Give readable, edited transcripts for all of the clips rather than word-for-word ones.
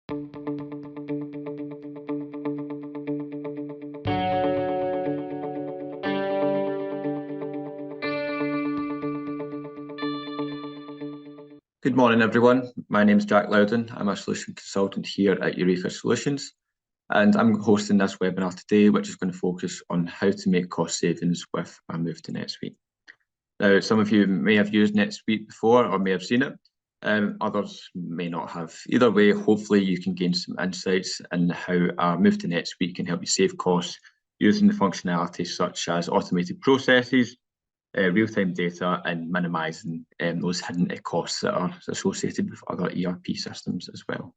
Good morning, everyone. My name is Jack Loudon. I'm a solution consultant here at Eureka Solutions, and I'm hosting this webinar today, which is going to focus on how to make cost savings with a move to NetSuite. Now, some of you may have used NetSuite before or may have seen it. Others may not have. Either way, hopefully you can gain some insights in how a move to NetSuite can help you save costs using the functionality such as automated processes, real-time data, and minimising those hidden costs that are associated with other ERP systems as well.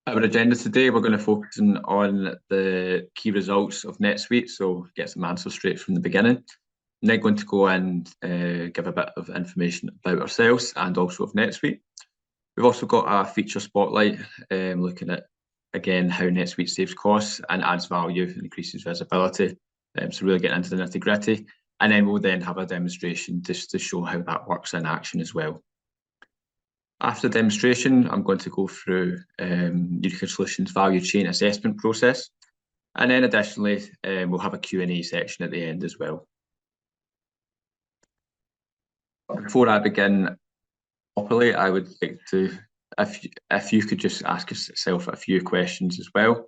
Our agenda today, we're going to focus on the key results of NetSuite, so get some answers straight from the beginning. I'm then going to go and give a bit of information about ourselves and also of NetSuite. We've also got a feature spotlight looking at, again, how NetSuite saves costs and adds value and increases visibility. So really getting into the nitty-gritty. And then we'll then have a demonstration just to show how that works in action as well. After the demonstration, I'm going to go through Eureka Solutions value chain assessment process. And then additionally, we'll have a Q&A section at the end as well. Before I begin properly, I would like to, if you could just ask yourself a few questions as well.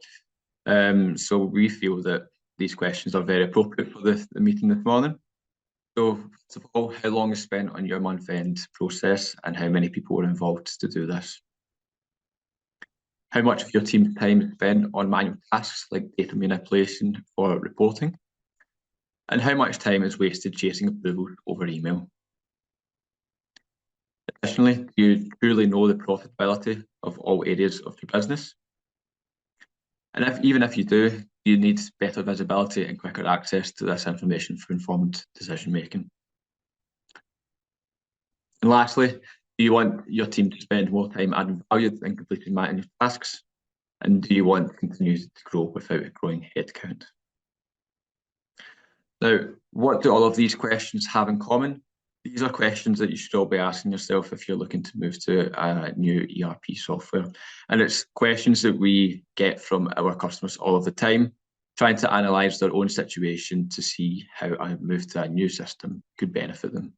So we feel that these questions are very appropriate for the meeting this morning. So first of all, how long is spent on your month-end process and how many people were involved to do this? How much of your team's time is spent on manual tasks like data manipulation or reporting? And how much time is wasted chasing approval over email? Additionally, do you truly know the profitability of all areas of your business? And even if you do, you need better visibility and quicker access to this information for informed decision making. And lastly, do you want your team to spend more time adding value and completing manual tasks? And do you want to continue to grow without a growing headcount? Now, what do all of these questions have in common? These are questions that you should all be asking yourself if you're looking to move to a new ERP software. And it's questions that we get from our customers all of the time, trying to analyse their own situation to see how a move to a new system could benefit them.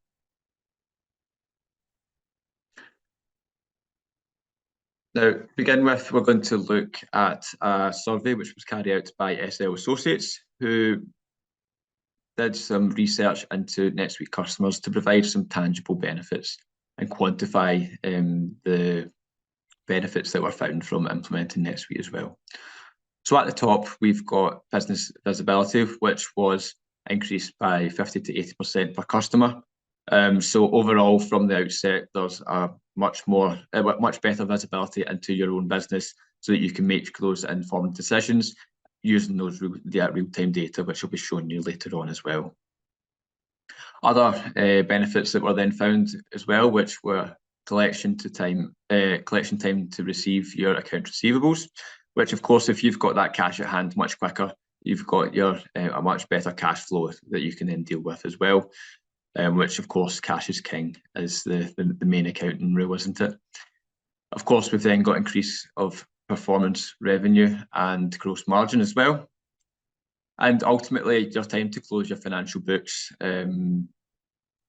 Now, to begin with, we're going to look at a survey which was carried out by SL Associates, who did some research into NetSuite customers to provide some tangible benefits and quantify the benefits that were found from implementing NetSuite as well. So at the top, we've got business visibility, which was increased by 50 to 80% per customer. So overall, from the outset, there's a much better visibility into your own business so that you can make those informed decisions using those real-time data, which will be shown you later on as well. Other benefits that were then found as well, which were collection time to receive your account receivables, which of course, if you've got that cash at hand much quicker, you've got your a much better cash flow that you can then deal with as well. Which of course, cash is king is the main accounting rule, isn't it? Of course, we've then got increase of performance revenue and gross margin as well. And ultimately, your time to close your financial books,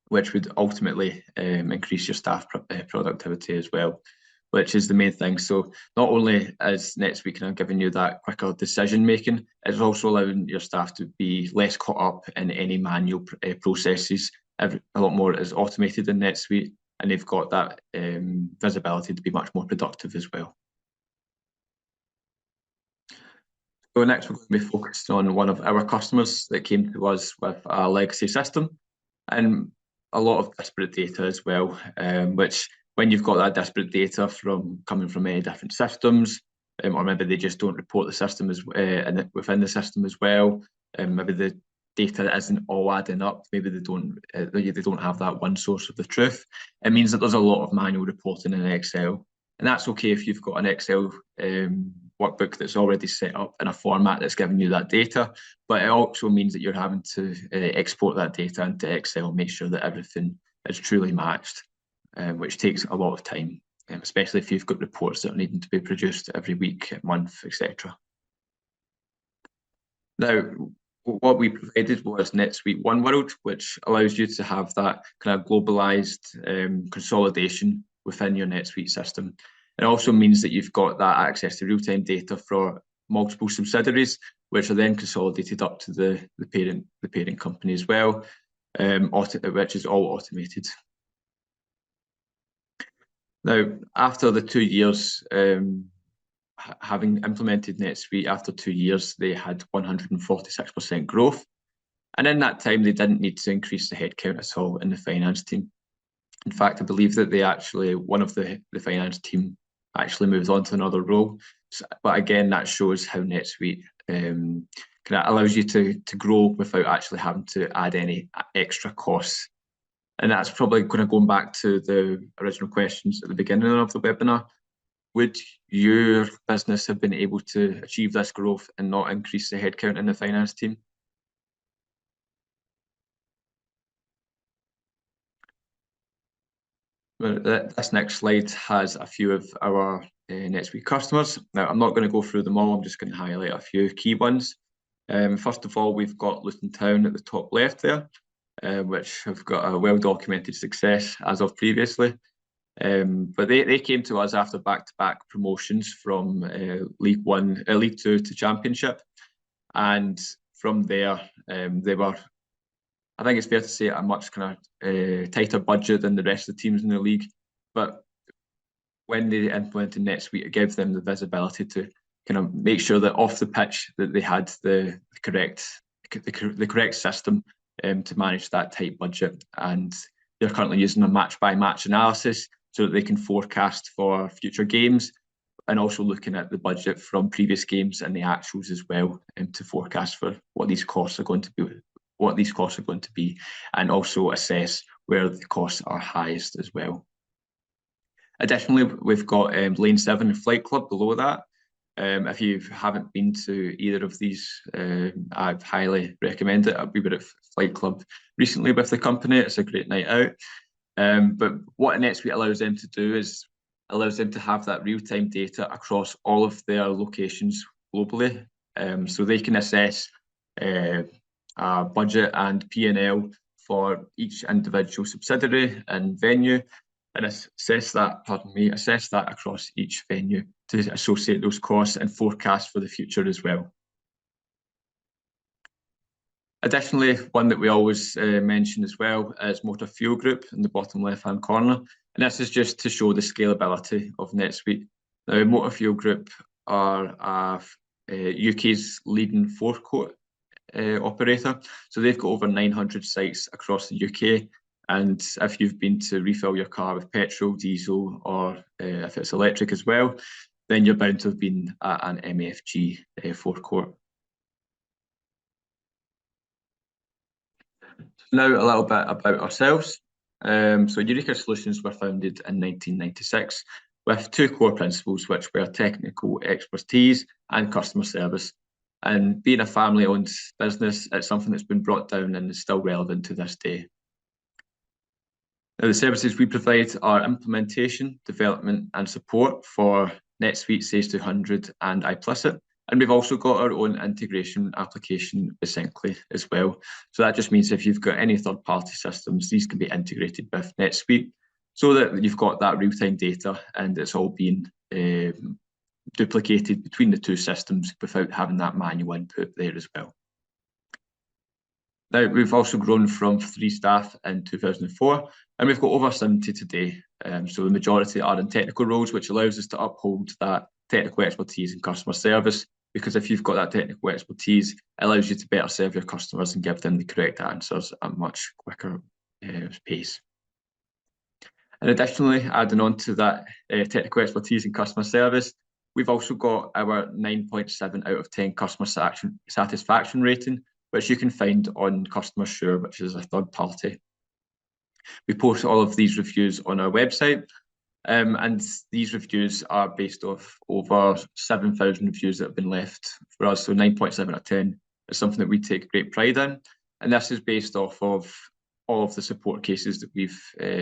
which would ultimately increase your staff productivity as well, which is the main thing. So not only is NetSuite kind of giving you that quicker decision making, it's also allowing your staff to be less caught up in any manual processes. A lot more is automated in NetSuite, and they've got that visibility to be much more productive as well. So next, we're going to be focused on one of our customers that came to us with a legacy system and a lot of disparate data as well, which when you've got that disparate data coming from many different systems, or maybe they just don't report the system within the system as well, maybe the data isn't all adding up, maybe they don't have that one source of the truth. It means that there's a lot of manual reporting in Excel, and that's okay if you've got an Excel workbook that's already set up in a format that's giving you that data, but it also means that you're having to export that data into Excel, make sure that everything is truly matched. which takes a lot of time, especially if you've got reports that are needing to be produced every week, month, etc. Now, what we provided was NetSuite One World, which allows you to have that kind of globalized consolidation within your NetSuite system. It also means that you've got that access to real-time data for multiple subsidiaries, which are then consolidated up to the parent company as well, which is all automated. Now, after the 2 years, having implemented NetSuite, after 2 years, they had 146% growth. And in that time, they didn't need to increase the headcount at all in the finance team. In fact, I believe that one of the finance team actually moved on to another role. But again, that shows how NetSuite kind of allows you to grow without actually having to add any extra costs. And that's probably going to go back to the original questions at the beginning of the webinar. Would your business have been able to achieve this growth and not increase the headcount in the finance team? Well, this next slide has a few of our NetSuite customers. Now, I'm not going to go through them all. I'm just going to highlight a few key ones. First of all, we've got Luton Town at the top left there, which have got a well-documented success as of previously. But they came to us after back-to-back promotions from League Two to Championship, and from there they were, I think it's fair to say, a much kind of tighter budget than the rest of the teams in the league. But when they implemented NetSuite, it gave them the visibility to kind of make sure that off the pitch that they had the correct system to manage that tight budget, and they're currently using a match-by-match analysis so that they can forecast for future games, and also looking at the budget from previous games and the actuals as well, to forecast for what these costs are going to be, and also assess where the costs are highest as well. Additionally, we've got Lane 7 and Flight Club below that. If you haven't been to either of these, I'd highly recommend it. We were at Flight Club recently with the company. It's a great night out. But what NetSuite allows them to do is allows them to have that real-time data across all of their locations globally. So they can assess budget and P&L for each individual subsidiary and venue, and assess that across each venue to associate those costs and forecast for the future as well. Additionally, one that we always mention as well is Motor Fuel Group in the bottom left-hand corner. And this is just to show the scalability of NetSuite. Now, Motor Fuel Group are UK's leading forecourt operator. So they've got over 900 sites across the UK. And if you've been to refill your car with petrol, diesel, or if it's electric as well, then you're bound to have been at an MFG forecourt. Now a little bit about ourselves. So Eureka Solutions were founded in 1996 with two core principles, which were technical expertise and customer service. And being a family-owned business, it's something that's been brought down and is still relevant to this day. Now, the services we provide are implementation, development, and support for NetSuite, Sage 200, and iPlicit. And we've also got our own integration application with Syncly as well. So that just means if you've got any third-party systems, these can be integrated with NetSuite so that you've got that real-time data and it's all being duplicated between the two systems without having that manual input there as well. Now, we've also grown from 3 staff in 2004, and we've got over 70 today. So the majority are in technical roles, which allows us to uphold that technical expertise in customer service, because if you've got that technical expertise, it allows you to better serve your customers and give them the correct answers at a much quicker pace. And additionally, adding on to that technical expertise in customer service, we've also got our 9.7 out of 10 customer satisfaction rating, which you can find on Customer Sure, which is a third party. We post all of these reviews on our website, and these reviews are based off over 7,000 reviews that have been left for us. So 9.7 out of 10 is something that we take great pride in. And this is based off of all of the support cases that we've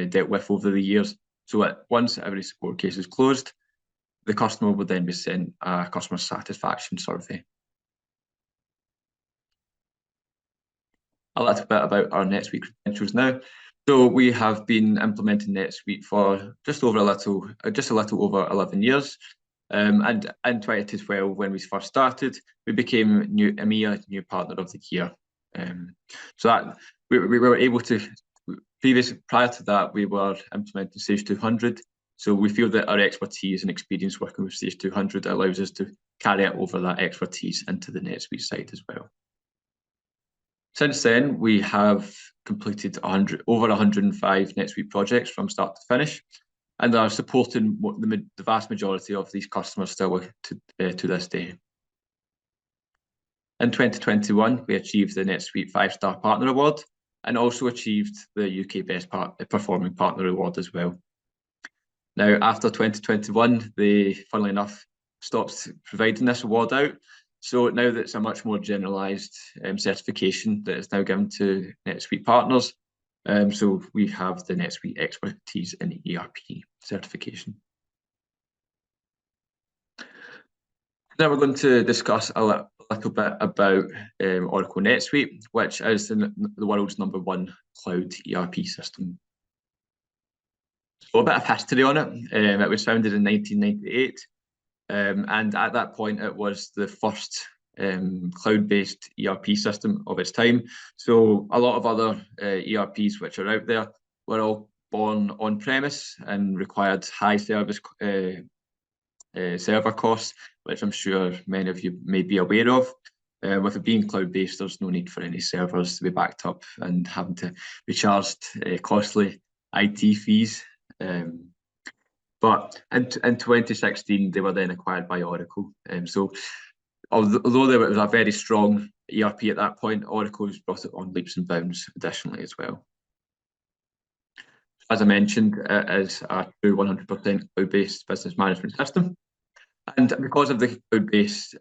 dealt with over the years. So once every support case is closed, the customer will then be sent a customer satisfaction survey. A little bit about our NetSuite credentials now. So we have been implementing NetSuite for just a little over 11 years. And in 2012, when we first started, we became EMEA New Partner of the Year. So that we were able to, prior to that, we were implementing Sage 200. So we feel that our expertise and experience working with Sage 200 allows us to carry over that expertise into the NetSuite side as well. Since then, we have completed over 105 NetSuite projects from start to finish, and are supporting the vast majority of these customers still to this day. In 2021, we achieved the NetSuite 5-Star Partner Award and also achieved the UK Best Performing Partner Award as well. Now, after 2021, they, funnily enough, stopped providing this award out. So now that it's a much more generalised certification that is now given to NetSuite partners. So we have the NetSuite Expertise in ERP certification. Now we're going to discuss a little bit about Oracle NetSuite, which is the world's #1 cloud ERP system. So a bit of history on it. It was founded in 1998. And at that point, it was the first cloud-based ERP system of its time. So a lot of other ERPs which are out there were all born on-premise and required high server costs, which I'm sure many of you may be aware of. With it being cloud-based, there's no need for any servers to be backed up and having to be charged costly IT fees. But in 2016, they were then acquired by Oracle. So although there was a very strong ERP at that point, Oracle has brought it on leaps and bounds additionally as well. As I mentioned, it is a true 100% cloud-based business management system. And because of the cloud-based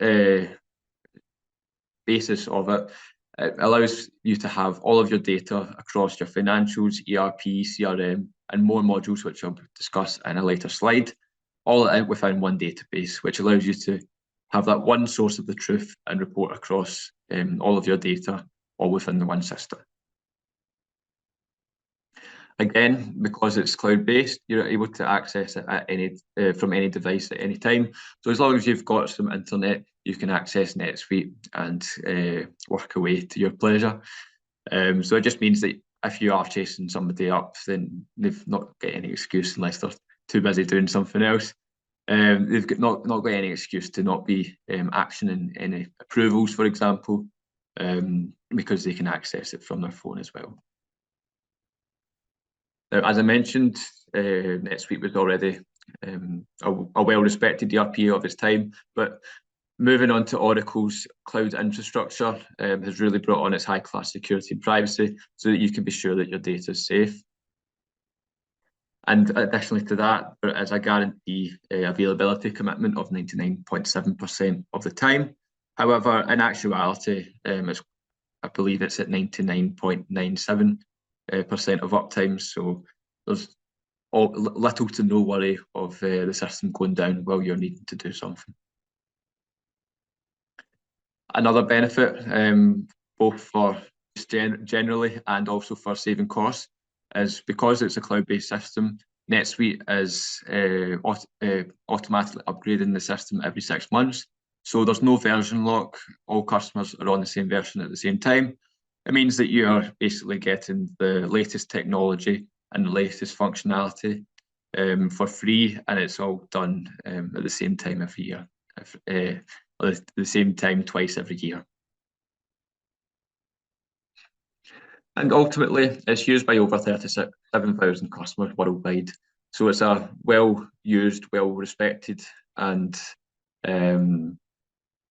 basis of it, it allows you to have all of your data across your financials, ERP, CRM, and more modules, which I'll discuss in a later slide, all within one database, which allows you to have that one source of the truth and report across all of your data, all within the one system. Again, because it's cloud-based, you're able to access it at from any device at any time. So as long as you've got some internet, you can access NetSuite and work away to your pleasure. So it just means that if you are chasing somebody up, then they've not got any excuse unless they're too busy doing something else. They've not got any excuse to not be actioning any approvals, for example, because they can access it from their phone as well. Now, as I mentioned, NetSuite was already a well-respected ERP of its time, but moving on to Oracle's cloud infrastructure has really brought on its high-class security and privacy so that you can be sure that your data is safe. And additionally to that, there is a guarantee availability commitment of 99.7% of the time. However, in actuality, I believe it's at 99.97% of uptime. So there's little to no worry of the system going down while you're needing to do something. Another benefit, both for generally and also for saving costs, is because it's a cloud-based system, NetSuite is automatically upgrading the system every 6 months. So there's no version lock. All customers are on the same version at the same time. It means that you are basically getting the latest technology and the latest functionality for free, and it's all done at the same time every year, at the same time twice every year. And ultimately, it's used by over 37,000 customers worldwide. So it's a well-used, well-respected, and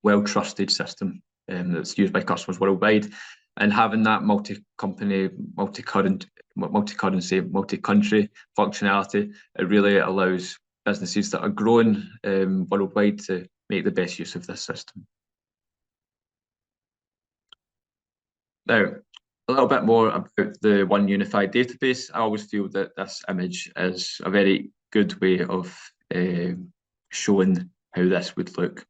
well-trusted system that's used by customers worldwide. And having that multi-company, multi-currency, multi-country functionality, it really allows businesses that are growing worldwide to make the best use of this system. Now, A little bit more about the one unified database. I always feel that this image is a very good way of showing how this would look.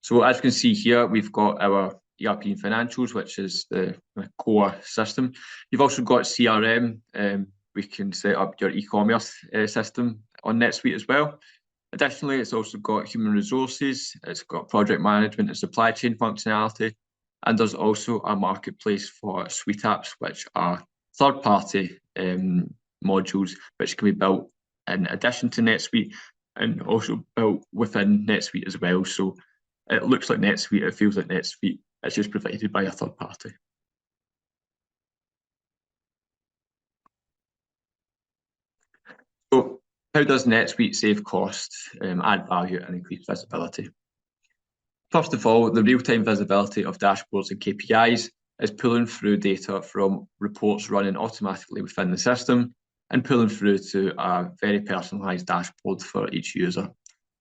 So as you can see here, we've got our ERP and financials, which is the core system. You've also got CRM. We can set up your e-commerce system on NetSuite as well. Additionally, it's also got human resources, it's got project management and supply chain functionality, and there's also a marketplace for suite apps, which are third-party modules which can be built in addition to NetSuite and also built within NetSuite as well. So it looks like NetSuite, it feels like NetSuite, it's just provided by a third party. So how does NetSuite save costs, add value, and increase visibility? First of all, the real-time visibility of dashboards and KPIs is pulling through data from reports running automatically within the system and pulling through to a very personalized dashboard for each user,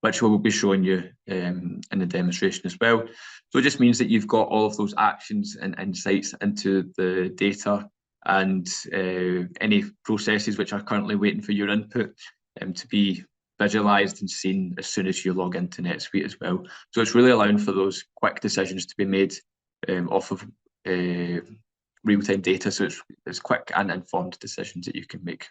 which we will be showing you in the demonstration as well. So it just means that you've got all of those actions and insights into the data and any processes which are currently waiting for your input to be visualized and seen as soon as you log into NetSuite as well. So it's really allowing for those quick decisions to be made off of real-time data. So it's quick and informed decisions that you can make.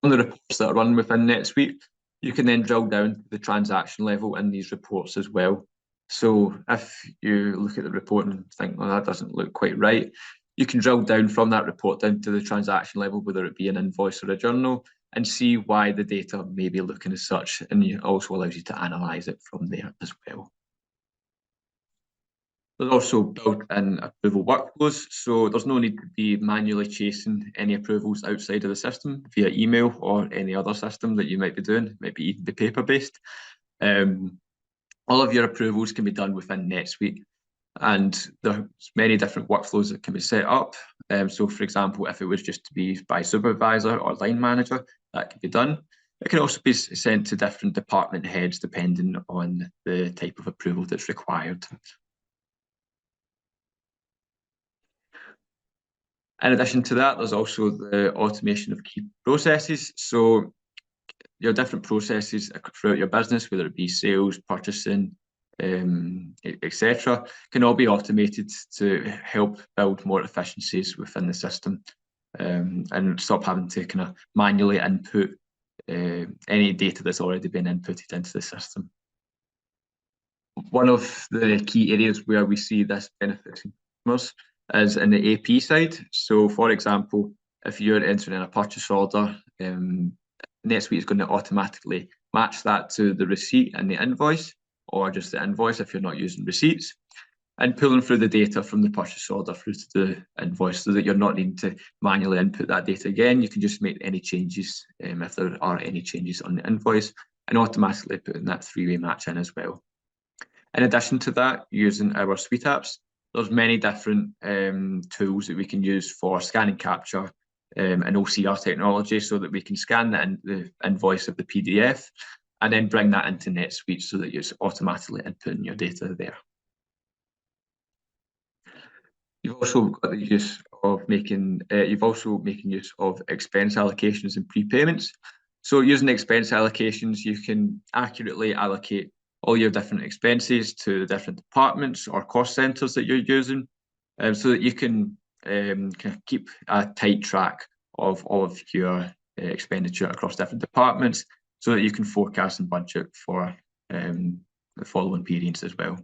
On the reports that are run within NetSuite, you can then drill down to the transaction level in these reports as well. So if you look at the report and think, well, that doesn't look quite right, you can drill down from that report down to the transaction level, whether it be an invoice or a journal, and see why the data may be looking as such. And it also allows you to analyze it from there as well. There's also built-in approval workflows, so there's no need to be manually chasing any approvals outside of the system via email or any other system that you might be doing, maybe even be paper-based. All of your approvals can be done within NetSuite, and there's many different workflows that can be set up. So for example, if it was just to be by supervisor or line manager, that can be done. It can also be sent to different department heads depending on the type of approval that's required. In addition to that, there's also the automation of key processes. So your different processes throughout your business, whether it be sales, purchasing, etc., can all be automated to help build more efficiencies within the system and stop having to kind of manually input any data that's already been inputted into the system. One of the key areas where we see this benefiting customers is in the AP side. So for example, if you're entering a purchase order, NetSuite is going to automatically match that to the receipt and the invoice, or just the invoice if you're not using receipts, and pulling through the data from the purchase order through to the invoice so that you're not needing to manually input that data again. You can just make any changes if there are any changes on the invoice and automatically putting that three-way match in as well. In addition to that, using our suite apps, there's many different tools that we can use for scanning capture and OCR technology so that we can scan the invoice of the PDF and then bring that into NetSuite so that you're automatically inputting your data there. You've also got the use of making use of expense allocations and prepayments. So using expense allocations, you can accurately allocate all your different expenses to the different departments or cost centers that you're using, so that you can kind of keep a tight track of all of your expenditure across different departments, so that you can forecast and budget for the following periods as well.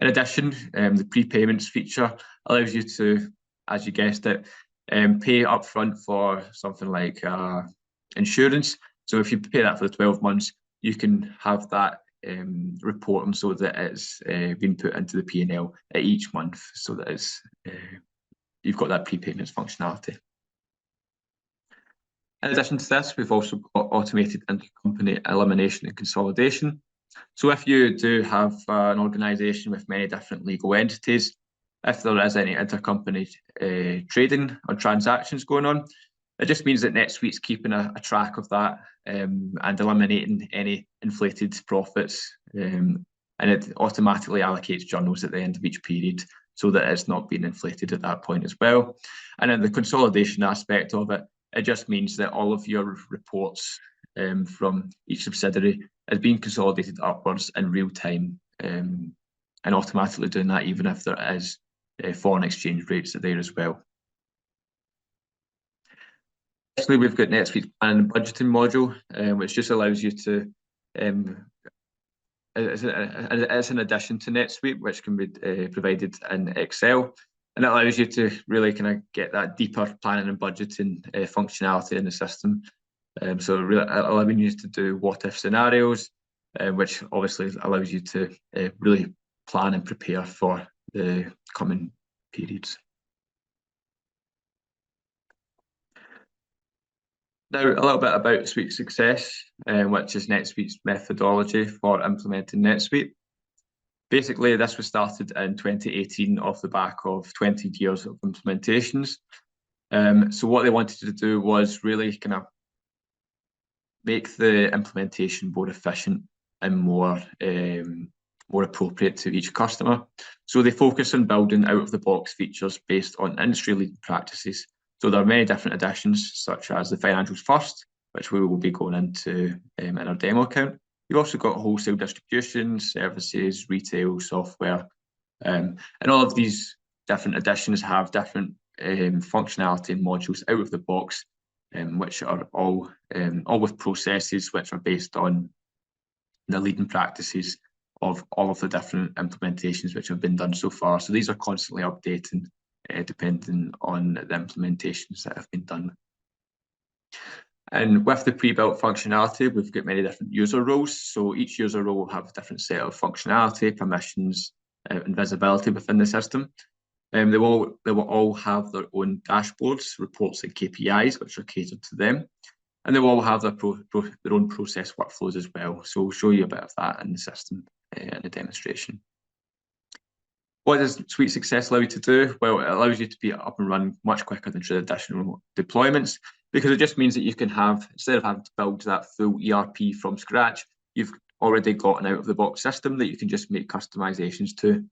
In addition, the prepayments feature allows you to, as you guessed it, pay upfront for something like insurance. So if you pay that for the 12 months, you can have that reporting so that it's been put into the P&L at each month, so that it's you've got that prepayments functionality. In addition to this, we've also got automated intercompany elimination and consolidation. So if you do have an organisation with many different legal entities, if there is any intercompany trading or transactions going on, it just means that NetSuite's keeping a track of that and eliminating any inflated profits. And it automatically allocates journals at the end of each period so that it's not being inflated at that point as well. And then the consolidation aspect of it, it just means that all of your reports from each subsidiary is being consolidated upwards in real time, and automatically doing that even if there is foreign exchange rates there as well. Actually, we've got NetSuite's planning and budgeting module, which just allows you to, it's an addition to NetSuite, which can be provided in Excel, and it allows you to really kind of get that deeper planning and budgeting functionality in the system. So really allowing you to do what-if scenarios, which obviously allows you to really plan and prepare for the coming periods. Now, a little bit about Suite Success, which is NetSuite's methodology for implementing NetSuite. Basically, this was started in 2018 off the back of 20 years of implementations. So what they wanted to do was really kind of make the implementation more efficient and more appropriate to each customer. So they focus on building out-of-the-box features based on industry-leading practices. So there are many different additions, such as the financials first, which we will be going into in our demo account. You've also got wholesale distribution, services, retail, software, and all of these different additions have different functionality and modules out of the box, which are all with processes which are based on the leading practices of all of the different implementations which have been done so far. So these are constantly updating depending on the implementations that have been done. And with the pre-built functionality, we've got many different user roles. So each user role will have a different set of functionality, permissions, and visibility within the system. They will all have their own dashboards, reports, and KPIs, which are catered to them. And they will all have their own process workflows as well. So we'll show you a bit of that in the system in the demonstration. What does Suite Success allow you to do? Well, it allows you to be up and running much quicker than traditional deployments, because it just means that you can have, instead of having to build that full ERP from scratch, you've already got an out-of-the-box system that you can just make customizations to.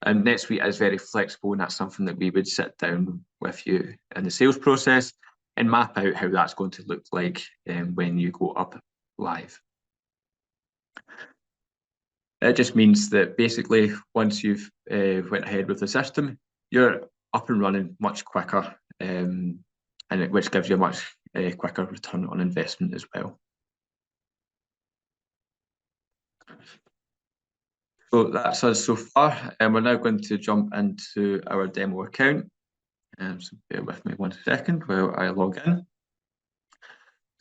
And NetSuite is very flexible, and that's something that we would sit down with you in the sales process and map out how that's going to look like when you go up live. It just means that basically once you've went ahead with the system, you're up and running much quicker, which gives you a much quicker return on investment as well. So that's us so far, and we're now going to jump into our demo account. So bear with me 1 second while I log in.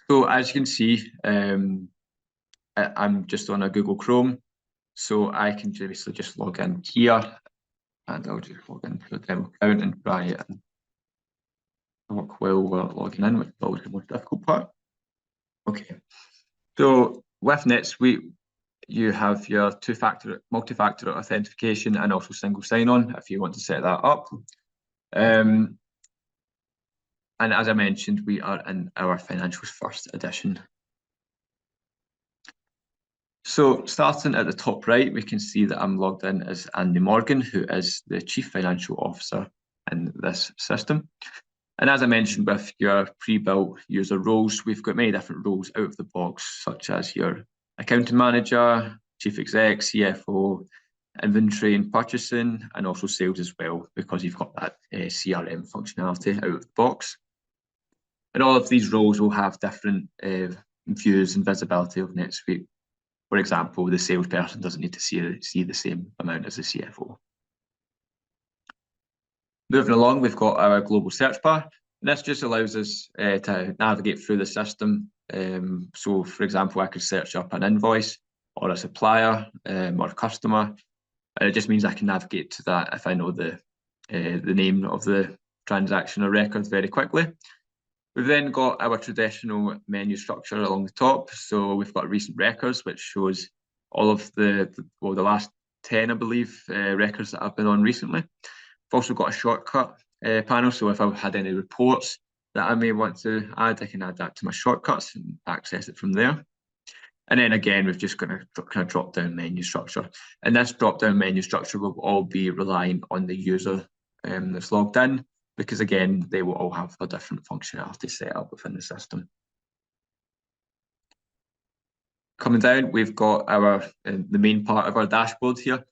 So as you can see, I'm just on a Google Chrome. So I can basically just log in here, and I'll just log into the demo account and try it and talk while we're logging in, which is always the most difficult part. Okay, so with NetSuite, you have your multi-factor authentication and also single sign-on if you want to set that up. And as I mentioned, we are in our financials first edition. So starting at the top right, we can see that I'm logged in as Andy Morgan, who is the Chief Financial Officer in this system. And as I mentioned, with your pre-built user roles, we've got many different roles out of the box, such as your accounting manager, chief exec, CFO, inventory and purchasing, and also sales as well, because you've got that CRM functionality out of the box. And all of these roles will have different views and visibility of NetSuite. For example, the salesperson doesn't need to see the same amount as the CFO. Moving along, we've got our global search bar. And this just allows us to navigate through the system. So, for example, I could search up an invoice or a supplier or a customer. And it just means I can navigate to that if I know the name of the transaction or record very quickly. We've then got our traditional menu structure along the top. So we've got recent records, which shows all of the last 10, I believe, records that I've been on recently. I've also got a shortcut panel. So if I've had any reports that I may want to add, I can add that to my shortcuts and access it from there. And then again, we've just got a kind of drop-down menu structure. And this drop-down menu structure will all be relying on the user that's logged in, because again, they will all have a different functionality set up within the system. Coming down, we've got our the main part of our dashboard here.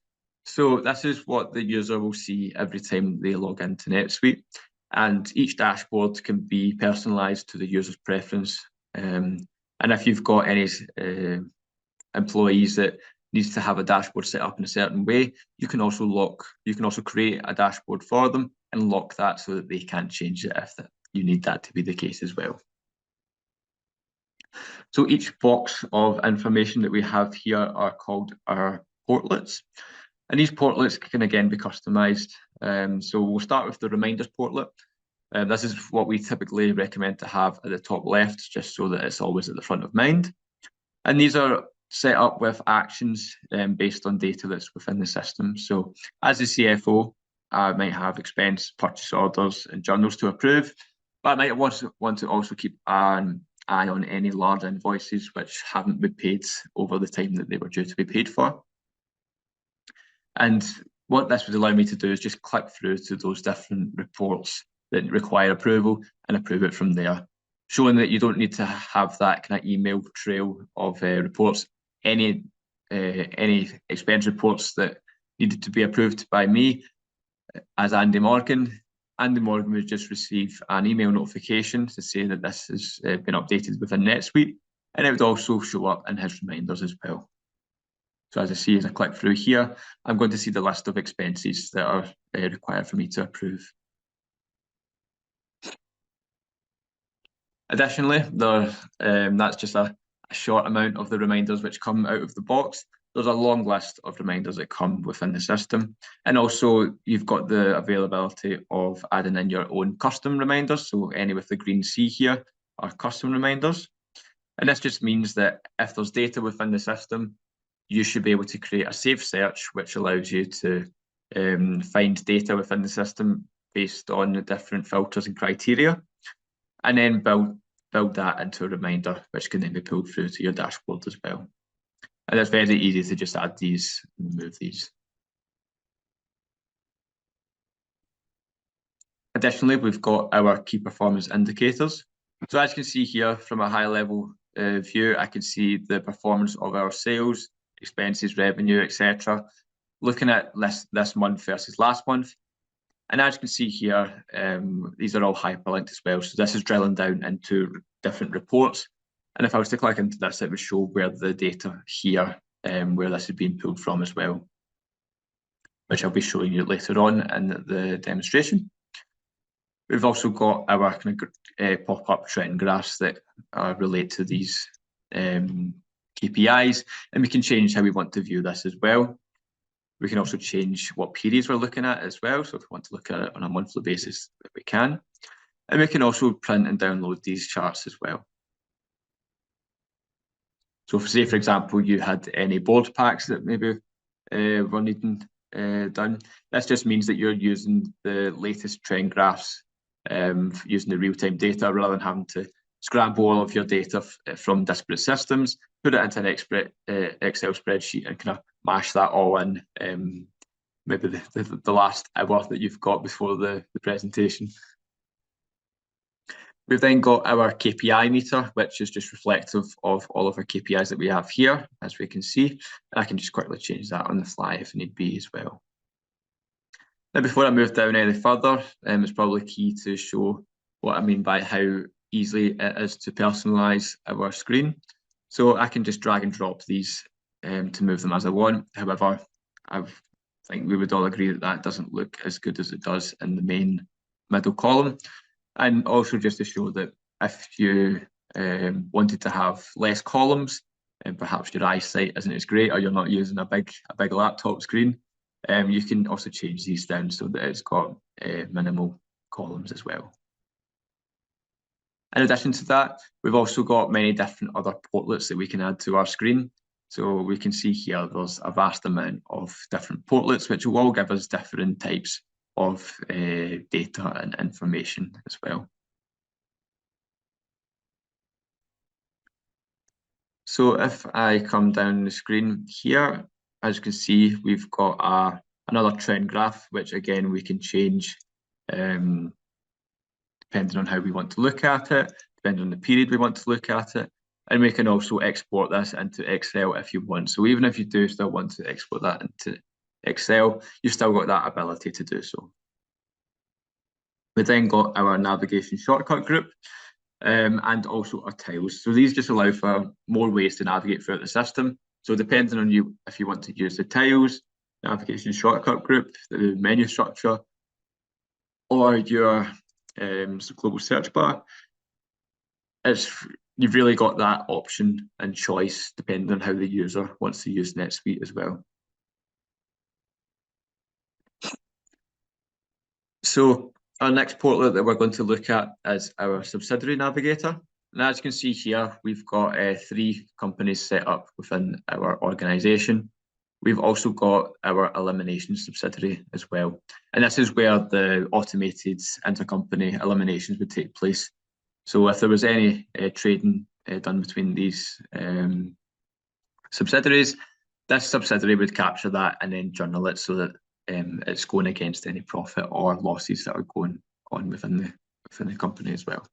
So this is what the user will see every time they log into NetSuite. And each dashboard can be personalized to the user's preference. And if you've got any employees that needs to have a dashboard set up in a certain way, you can also create a dashboard for them and lock that so that they can't change it if you need that to be the case as well. So each box of information that we have here are called our portlets. And these portlets can again be customized. So we'll start with the reminders portlet. This is what we typically recommend to have at the top left, just so that it's always at the front of mind. And these are set up with actions based on data that's within the system. So as a CFO, I might have expense, purchase orders, and journals to approve, but I might want to also keep an eye on any large invoices which haven't been paid over the time that they were due to be paid for. And what this would allow me to do is just click through to those different reports that require approval and approve it from there, showing that you don't need to have that kind of email trail of reports. Any expense reports that needed to be approved by me as Andy Morgan would just receive an email notification to say that this has been updated within NetSuite, and it would also show up in his reminders as well. So as I see, as I click through here, I'm going to see the list of expenses that are required for me to approve. Additionally, that's just a short amount of the reminders which come out of the box. There's a long list of reminders that come within the system. And also you've got the availability of adding in your own custom reminders. So any with the green C here are custom reminders. And this just means that if there's data within the system, you should be able to create a safe search, which allows you to find data within the system based on the different filters and criteria, and then build that into a reminder, which can then be pulled through to your dashboard as well. And it's very easy to just add these and remove these. Additionally, we've got our key performance indicators. So as you can see here, from a high level view, I can see the performance of our sales, expenses, revenue, etc. Looking at this month versus last month. And as you can see here, these are all hyperlinked as well. So this is drilling down into different reports. And if I was to click into this, it would show where the data here, where this is being pulled from as well, which I'll be showing you later on in the demonstration. We've also got our kind of pop-up trend graphs that relate to these KPIs, and we can change how we want to view this as well. We can also change what periods we're looking at as well. So if we want to look at it on a monthly basis, we can. And we can also print and download these charts as well. So say, for example, you had any board packs that maybe were needing done. This just means that you're using the latest trend graphs using the real-time data rather than having to scramble all of your data from disparate systems, put it into an Excel spreadsheet and kind of mash that all in maybe the last hour that you've got before the presentation. We've then got our KPI meter, which is just reflective of all of our KPIs that we have here, as we can see. And I can just quickly change that on the fly if need be as well. Now, before I move down any further, it's probably key to show what I mean by how easily it is to personalize our screen. So I can just drag and drop these to move them as I want. However, I think we would all agree that that doesn't look as good as it does in the main middle column. And also just to show that if you wanted to have less columns, and perhaps your eyesight isn't as great, or you're not using a big laptop screen, you can also change these down so that it's got minimal columns as well. In addition to that, we've also got many different other portlets that we can add to our screen. So we can see here there's a vast amount of different portlets, which will all give us different types of data and information as well. So if I come down the screen here, as you can see, we've got another trend graph, which again, we can change depending on how we want to look at it, depending on the period we want to look at it. And we can also export this into Excel if you want. So even if you do still want to export that into Excel, you've still got that ability to do so. We then got our navigation shortcut group and also our tiles. So these just allow for more ways to navigate throughout the system. So depending on you, if you want to use the tiles, navigation shortcut group, the menu structure, or your global search bar, you've really got that option and choice depending on how the user wants to use NetSuite as well. So our next portal that we're going to look at is our subsidiary navigator. And as you can see here, we've got 3 companies set up within our organisation. We've also got our elimination subsidiary as well. And this is where the automated intercompany eliminations would take place. So if there was any trading done between these subsidiaries, this subsidiary would capture that and then journal it so that it's going against any profit or losses that are going on within the company as well.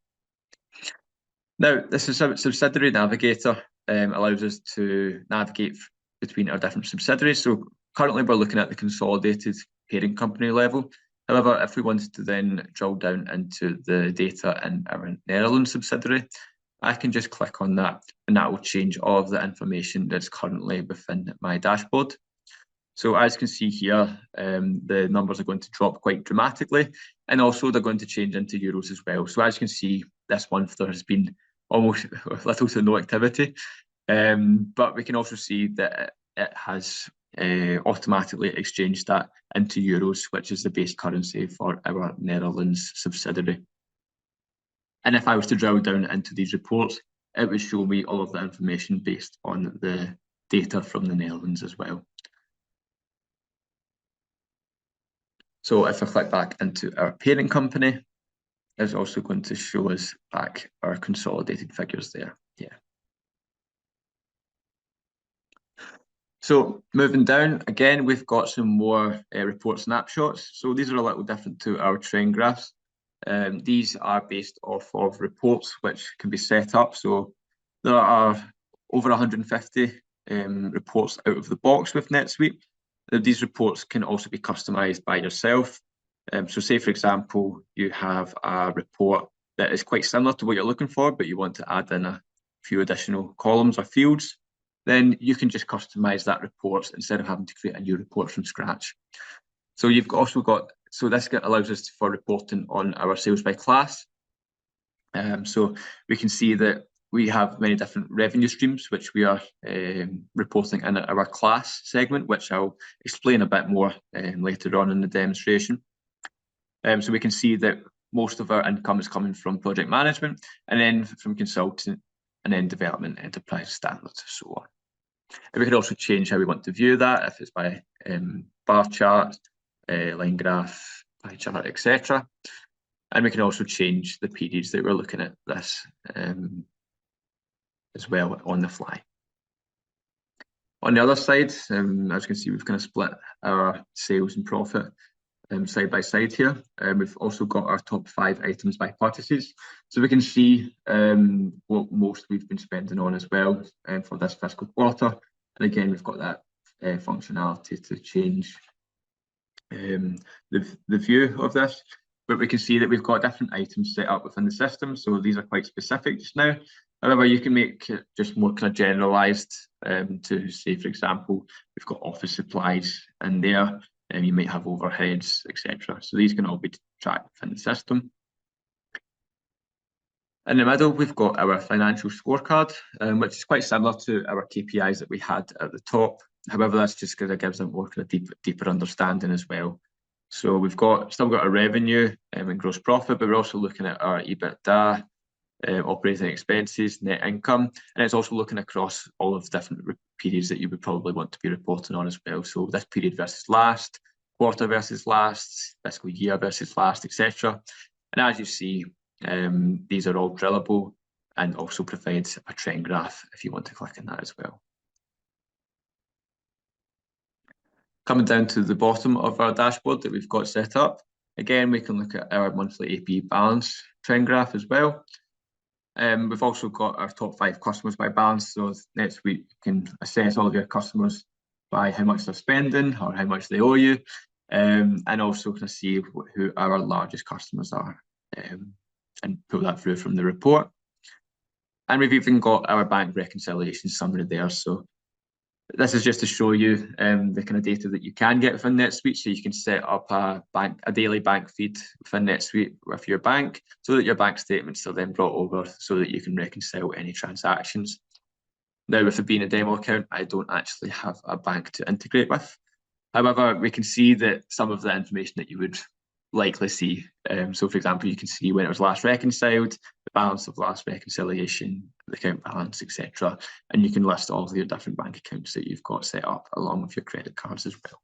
Now, this is a subsidiary navigator allows us to navigate between our different subsidiaries. So currently we're looking at the consolidated parent company level. However, if we wanted to then drill down into the data in our Netherlands subsidiary, I can just click on that and that will change all of the information that's currently within my dashboard. So as you can see here, the numbers are going to drop quite dramatically, and also they're going to change into euros as well. So as you can see, this month there has been almost little to no activity, but we can also see that it has automatically exchanged that into euros, which is the base currency for our Netherlands subsidiary. And if I was to drill down into these reports, it would show me all of the information based on the data from the Netherlands as well. So if I click back into our parent company, it's also going to show us back our consolidated figures there. Yeah. So moving down, again, we've got some more report snapshots. So these are a little different to our trend graphs. These are based off of reports which can be set up. So there are over 150 reports out of the box with NetSuite. These reports can also be customized by yourself. So say, for example, you have a report that is quite similar to what you're looking for, but you want to add in a few additional columns or fields, then you can just customize that report instead of having to create a new report from scratch. So you've also got, so this allows us for reporting on our sales by class. So we can see that we have many different revenue streams, which we are reporting in our class segment, which I'll explain a bit more later on in the demonstration. So we can see that most of our income is coming from project management, and then from consulting, and then development, enterprise standards, and so on. And we can also change how we want to view that, if it's by bar chart, line graph, pie chart, etc. And we can also change the periods that we're looking at this as well on the fly. On the other side, as you can see, we've kind of split our sales and profit side by side here. We've also got our top 5 items by purchases. So we can see what most we've been spending on as well for this fiscal quarter. And again, we've got that functionality to change the view of this. But we can see that we've got different items set up within the system. So these are quite specific just now. However, you can make it just more kind of generalized to say, for example, we've got office supplies in there, and you might have overheads, etc. So these can all be tracked within the system. In the middle, we've got our financial scorecard, which is quite similar to our KPIs that we had at the top. However, that's just because it gives them more kind of deeper understanding as well. So we've still got our revenue and gross profit, but we're also looking at our EBITDA, operating expenses, net income, and it's also looking across all of the different periods that you would probably want to be reporting on as well. So this period versus last, quarter versus last, fiscal year versus last, etc. And as you see, these are all drillable, and also provides a trend graph if you want to click on that as well. Coming down to the bottom of our dashboard that we've got set up, again, we can look at our monthly AP balance trend graph as well. We've also got our top 5 customers by balance, so NetSuite can assess all of your customers by how much they're spending or how much they owe you, and also kind of see who our largest customers are, and pull that through from the report. And we've even got our bank reconciliation summary there. So this is just to show you the kind of data that you can get within NetSuite. So you can set up a daily bank feed within NetSuite with your bank, so that your bank statements are then brought over so that you can reconcile any transactions. Now, with it being a demo account, I don't actually have a bank to integrate with. However, we can see that some of the information that you would likely see. So, for example, you can see when it was last reconciled, the balance of last reconciliation, the account balance, etc. And you can list all of your different bank accounts that you've got set up along with your credit cards as well.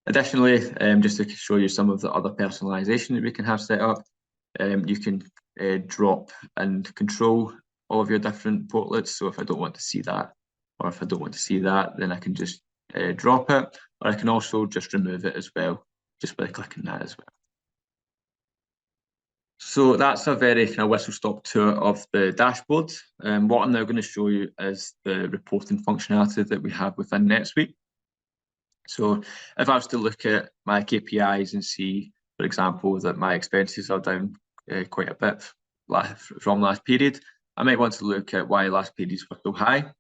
Additionally, just to show you some of the other personalization that we can have set up, you can drop and control all of your different portlets. So if I don't want to see that, or if I don't want to see that, then I can just drop it, or I can also just remove it as well, just by clicking that as well. So that's a very kind of whistle-stop tour of the dashboard. What I'm now going to show you is the reporting functionality that we have within NetSuite. So if I was to look at my KPIs and see, for example, that my expenses are down quite a bit from last period, I might want to look at why last periods were so high.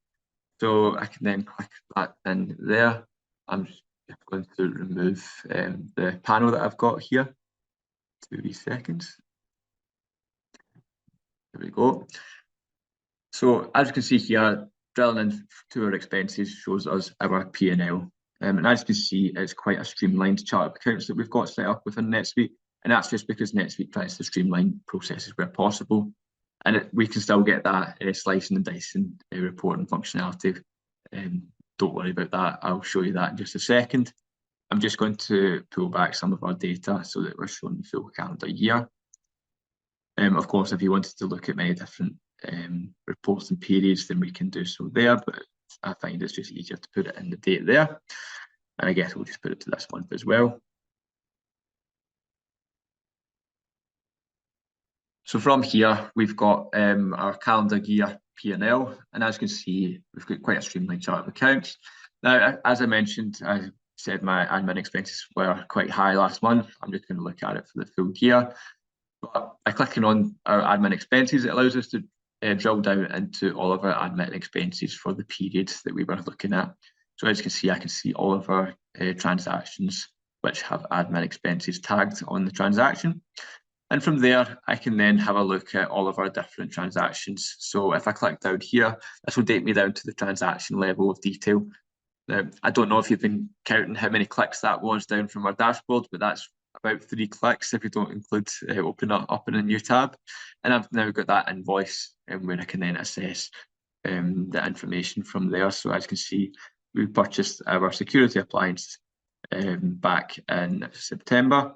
So I can then click that in there. I'm just going to remove the panel that I've got here. 2 seconds. There we go. So as you can see here, drilling into our expenses shows us our P&L. And as you can see, it's quite a streamlined chart of accounts that we've got set up within NetSuite. And that's just because NetSuite tries to streamline processes where possible. And we can still get that slicing and dicing reporting functionality. Don't worry about that. I'll show you that in just a second. I'm just going to pull back some of our data so that we're showing the full calendar year. Of course, if you wanted to look at many different reporting periods, then we can do so there, but I find it's just easier to put it in the date there. And I guess we'll just put it to this month as well. So from here, we've got our calendar year P&L, and as you can see, we've got quite a streamlined chart of accounts. Now, as I mentioned, I said my admin expenses were quite high last month. I'm just going to look at it for the full year. But by clicking on our admin expenses, it allows us to drill down into all of our admin expenses for the periods that we were looking at. So as you can see, I can see all of our transactions which have admin expenses tagged on the transaction. And from there, I can then have a look at all of our different transactions. So if I click down here, this will take me down to the transaction level of detail. Now, I don't know if you've been counting how many clicks that was down from our dashboard, but that's about 3 clicks if you don't include opening up in a new tab. And I've now got that invoice where I can then assess the information from there. So as you can see, we purchased our security appliance back in September.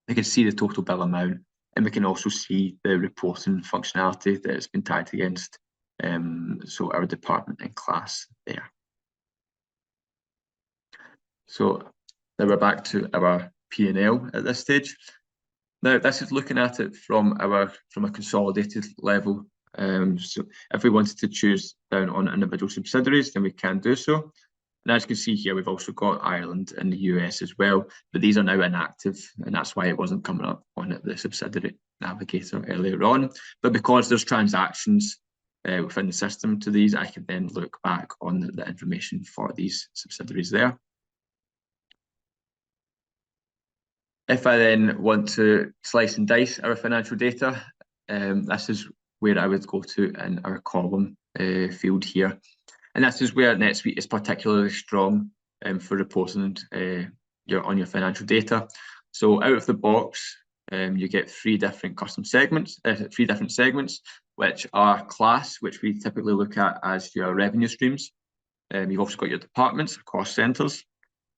We can see the total bill amount, and we can also see the reporting functionality that has been tagged against. So our department and class there. So now we're back to our P&L at this stage. Now this is looking at it from a consolidated level. So if we wanted to choose down on individual subsidiaries, then we can do so. And as you can see here, we've also got Ireland and the US as well, but these are now inactive, and that's why it wasn't coming up on the subsidiary navigator earlier on. But because there's transactions within the system to these, I can then look back on the information for these subsidiaries there. If I then want to slice and dice our financial data, this is where I would go to in our column field here. And this is where NetSuite is particularly strong for reporting on your financial data. So out of the box, you get 3 different custom segments, 3 different segments, which are class, which we typically look at as your revenue streams. You've also got your departments, cost centers,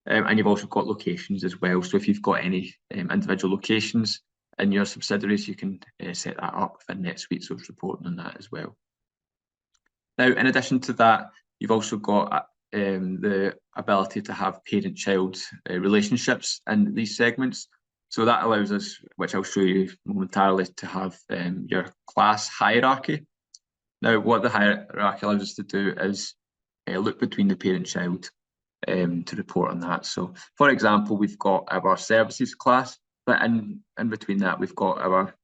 and you've also got locations as well. So if you've got any individual locations, in your subsidiaries, you can set that up within NetSuite, so it's reporting on that as well. Now, in addition to that, you've also got the ability to have parent-child relationships in these segments. So that allows us, which I'll show you momentarily, to have your class hierarchy. Now, what the hierarchy allows us to do is look between the parent-child to report on that. So, for example, we've got our services class, but in between that, we've got our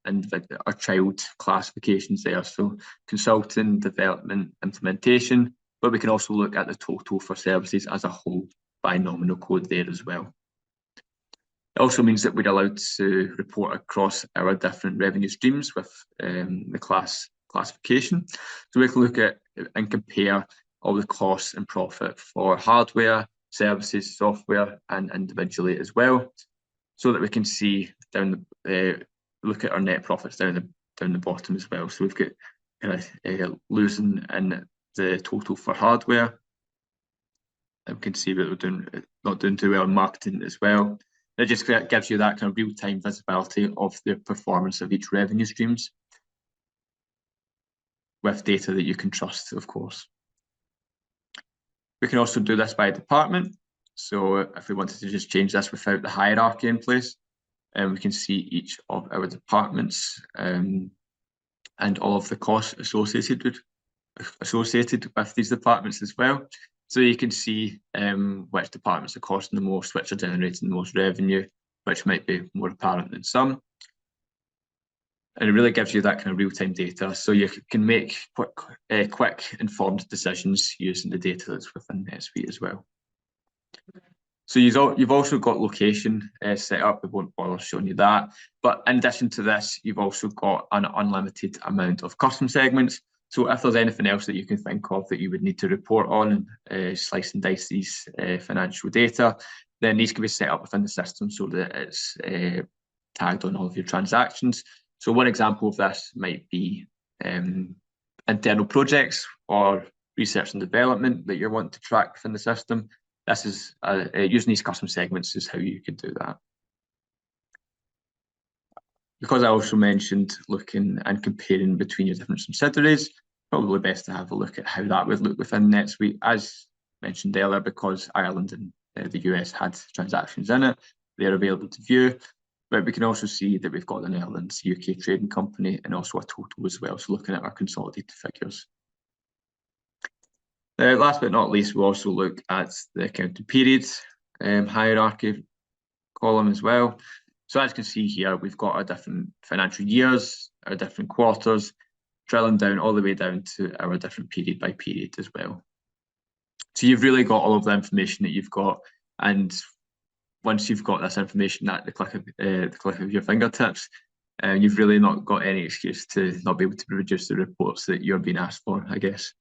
child classifications there. So, consulting, development, implementation, but we can also look at the total for services as a whole by nominal code there as well. It also means that we're allowed to report across our different revenue streams with the classification. So we can look at and compare all the costs and profit for hardware, services, software, and individually as well, so that we can see down look at our net profits down the bottom as well. So we've got losing in the total for hardware, and we can see that we're not doing too well in marketing as well. It just gives you that kind of real-time visibility of the performance of each revenue streams with data that you can trust, of course. We can also do this by department. So if we wanted to just change this without the hierarchy in place, we can see each of our departments and all of the costs associated with these departments as well. So you can see which departments are costing the most, which are generating the most revenue, which might be more apparent than some. And it really gives you that kind of real-time data, so you can make quick, informed decisions using the data that's within NetSuite as well. So you've also got location set up. We won't bother showing you that. But in addition to this, you've also got an unlimited amount of custom segments. So if there's anything else that you can think of that you would need to report on and slice and dice these financial data, then these can be set up within the system so that it's tagged on all of your transactions. So one example of this might be internal projects or research and development that you want to track within the system. This is using these custom segments is how you could do that. Because I also mentioned looking and comparing between your different subsidiaries, probably best to have a look at how that would look within NetSuite. As mentioned earlier, because Ireland and the US had transactions in it, they're available to view. But we can also see that we've got the Netherlands UK trading company and also a total as well. So looking at our consolidated figures. Last but not least, we'll also look at the accounting periods hierarchy column as well. So as you can see here, we've got our different financial years, our different quarters, drilling down all the way down to our different period by period as well. So you've really got all of the information that you've got, and once you've got this information at the click of your fingertips, you've really not got any excuse to not be able to produce the reports that you're being asked for, I guess.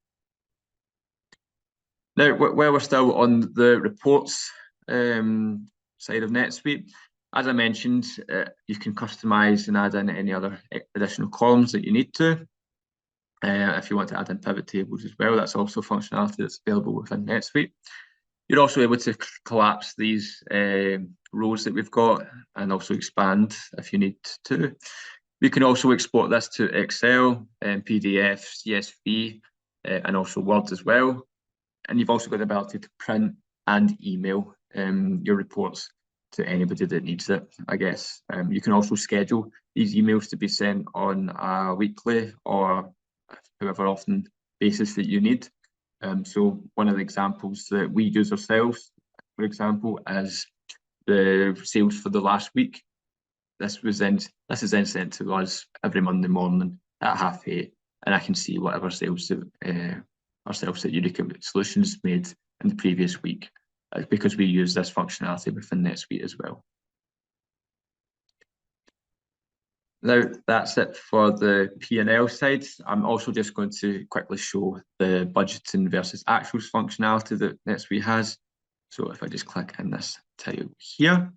Now, while we're still on the reports side of NetSuite, as I mentioned, you can customize and add in any other additional columns that you need to. If you want to add in pivot tables as well, that's also functionality that's available within NetSuite. You're also able to collapse these rows that we've got and also expand if you need to. You can also export this to Excel, PDF, CSV, and also Word as well. And you've also got the ability to print and email your reports to anybody that needs it, I guess. You can also schedule these emails to be sent on a weekly or however often basis that you need. So one of the examples that we use ourselves, for example, is the sales for the last week. This is then sent to us every Monday morning at 8:30, and I can see whatever sales that ourselves at Eureka Solutions made in the previous week, because we use this functionality within NetSuite as well. Now, that's it for the P&L side. I'm also just going to quickly show the budgeting versus actuals functionality that NetSuite has. So if I just click in this tile here,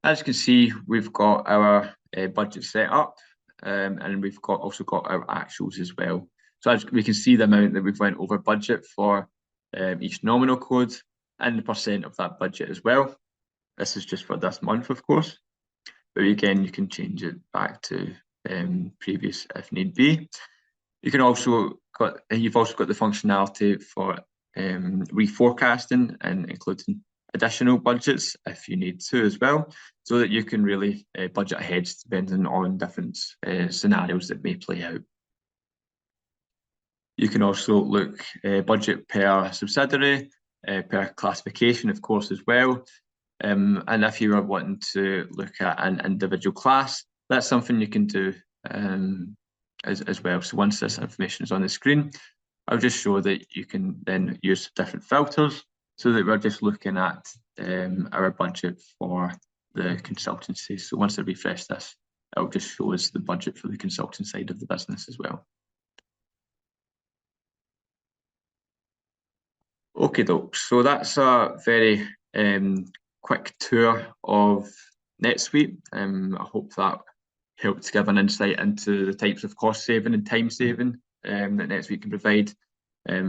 as you can see, we've got our budget set up, and we've also got our actuals as well. So as we can see the amount that we've went over budget for each nominal code and the percent of that budget as well. This is just for this month, of course. but again, you can change it back to previous if need be. You've also got the functionality for reforecasting and including additional budgets if you need to as well, so that you can really budget ahead depending on different scenarios that may play out. You can also look budget per subsidiary, per classification, of course, as well. And if you are wanting to look at an individual class, that's something you can do as well. So once this information is on the screen, I'll just show that you can then use different filters so that we're just looking at our budget for the consultancy. So once I refresh this, it'll just show us the budget for the consulting side of the business as well. Okay, doke. So that's a very quick tour of NetSuite. I hope that helped give an insight into the types of cost saving and time saving that NetSuite can provide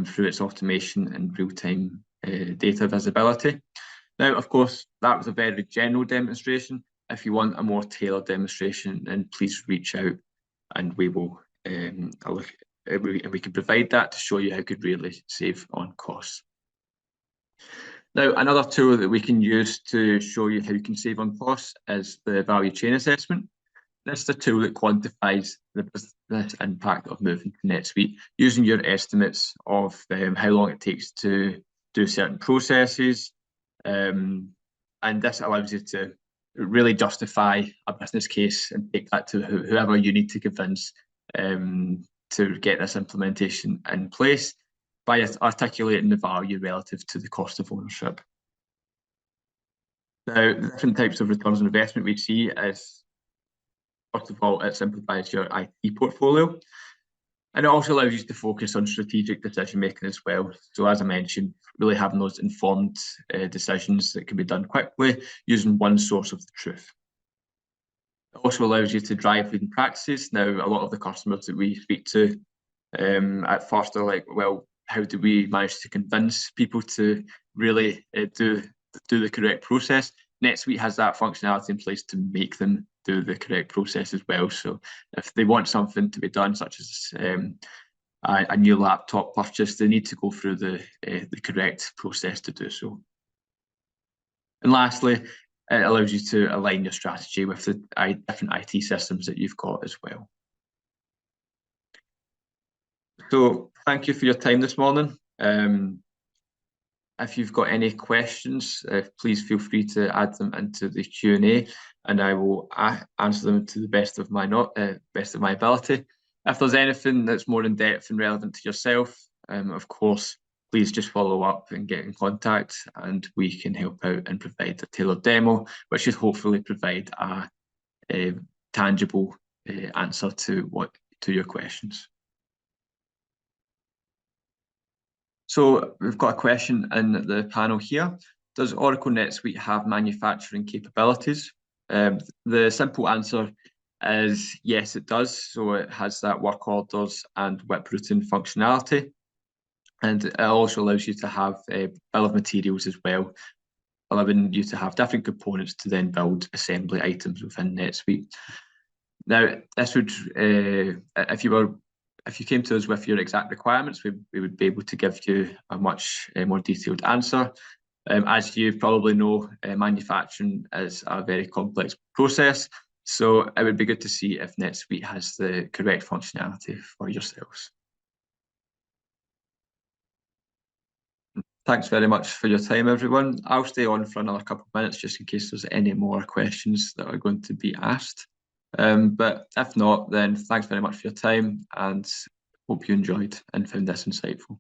through its automation and real-time data visibility. Now, of course, that was a very general demonstration. If you want a more tailored demonstration, then please reach out and we will we can provide that to show you how you could really save on costs. Now, another tool that we can use to show you how you can save on costs is the value chain assessment. This is a tool that quantifies the business impact of moving to NetSuite using your estimates of how long it takes to do certain processes. And this allows you to really justify a business case and take that to whoever you need to convince to get this implementation in place by articulating the value relative to the cost of ownership. Now, the different types of returns on investment we see is, first of all, it simplifies your IT portfolio. And it also allows you to focus on strategic decision making as well. So as I mentioned, really having those informed decisions that can be done quickly using one source of the truth. It also allows you to drive leading practices. Now, a lot of the customers that we speak to at first are like, well, how do we manage to convince people to really do the correct process? NetSuite has that functionality in place to make them do the correct process as well. So if they want something to be done, such as a new laptop purchase, they need to go through the correct process to do so. And lastly, it allows you to align your strategy with the different IT systems that you've got as well. So thank you for your time this morning. If you've got any questions, please feel free to add them into the Q&A and I will answer them to the best of my ability. If there's anything that's more in depth and relevant to yourself, of course, please just follow up and get in contact and we can help out and provide a tailored demo, which should hopefully provide a tangible answer to your questions. So we've got a question in the panel here. Does Oracle NetSuite have manufacturing capabilities? The simple answer is yes, it does. So it has that work orders and WIP routing functionality. And it also allows you to have a bill of materials as well, allowing you to have different components to then build assembly items within NetSuite. Now, this would, if you came to us with your exact requirements, we would be able to give you a much more detailed answer. As you probably know, manufacturing is a very complex process, so it would be good to see if NetSuite has the correct functionality for yourselves. Thanks very much for your time, everyone. I'll stay on for another couple of minutes just in case there's any more questions that are going to be asked. But if not, then thanks very much for your time and hope you enjoyed and found this insightful.